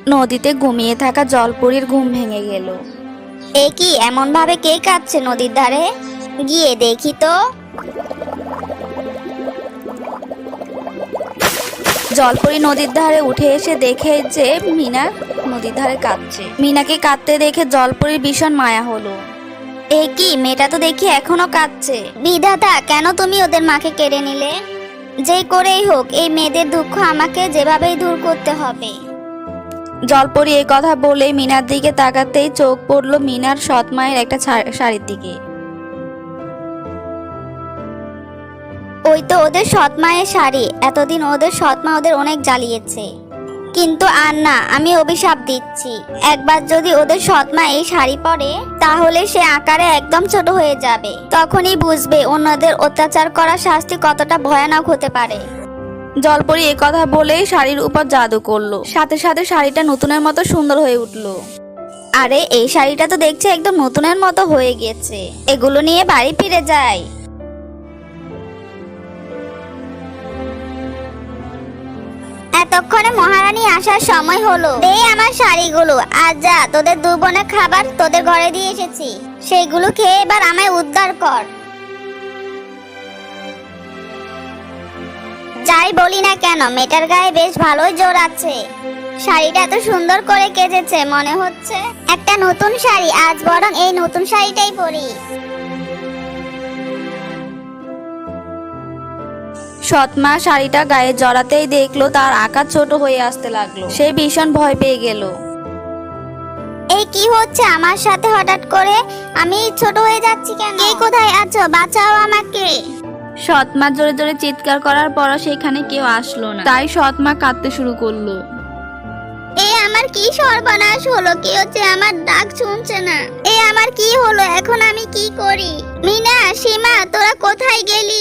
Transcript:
নদীতে ঘুমিয়ে থাকা জলপরীর ঘুম ভেঙে গেল। এ কি এমন ভাবে কে কাঁদছে নদীর ধারে? গিয়ে দেখি তো। জলপরী নদীর ধারে উঠে এসে দেখে যে মিনা নদীর ধারে কাঁদছে। মিনাকে কাঁদতে দেখে জলপরীর ভীষণ মায়া হলো। এ কি, মেয়েটা তো দেখি এখনো কাঁদছে। বিধাতা, কেন তুমি ওদের মাকে কেড়ে নিলে? যে করেই হোক এই মেয়েদের দুঃখ আমাকে যেভাবেই দূর করতে হবে। জলপরী এই কথা বলে মিনার দিকে তাকাতেই চোখ পড়লো মিনার সৎ মায়ের একটা শাড়ির দিকে। ওই তো ওদের সৎ মায়ের শাড়ি। এতদিন ওদের সৎ মা ওদের অনেক জ্বালিয়েছে, কিন্তু আর না, আমি অভিশাপ দিচ্ছি। একবার যদি ওদের সৎ মা এই শাড়ি পরে তাহলে সে আকারে একদম ছোট হয়ে যাবে। তখনই বুঝবে অন্যদের অত্যাচার করা শাস্তি কতটা ভয়ানক হতে পারে। জলপরী এই কথা বলেই শাড়ির উপর জাদু করলো। সাথে সাথে শাড়িটা নতুনের মতো সুন্দর হয়ে উঠলো। আরে, এই শাড়িটা তো দেখছি একদম নতুনের মতো হয়ে গেছে। এগুলো নিয়ে বাড়ি ফিরে যাই। এতক্ষণে মহারানী আসার সময় হলো। দে আমার শাড়িগুলো, আর যা, তোদের দু বোনের খাবার তোদের ঘরে দিয়ে এসেছি, সেইগুলো খেয়ে এবার আমায় উদ্ধার কর। যাই বলি না কেন, মেয়েটার গায়ে বেশ ভালোই জোর আছে। শাড়িটা এত সুন্দর করে কেচেছে, মনে হচ্ছে একটা নতুন শাড়ি। আজ বরং এই নতুন শাড়িটাই পরি। সৎমা শাড়িটা গায়ে জড়াতেই দেখলো তার আকার ছোট হয়ে আসতে লাগলো। সে ভীষণ ভয় পেয়ে গেল। এই কি হচ্ছে আমার সাথে হঠাৎ করে? আমি ছোট হয়ে যাচ্ছি কেন? কে কোথায় আছো? বাঁচাও আমাকে। সৎমা জোরে জোরে চিৎকার করার পরও সেখানে কেউ আসলো না। তাই সৎমা কাঁদতে শুরু করলো। আমার কি সর্বনাশ হলো? কেউ যে আমার ডাক শুনছে না। আমার কি হলো? এখন আমি কি করি? মিনা, সীমা, তোরা কোথায় গেলি?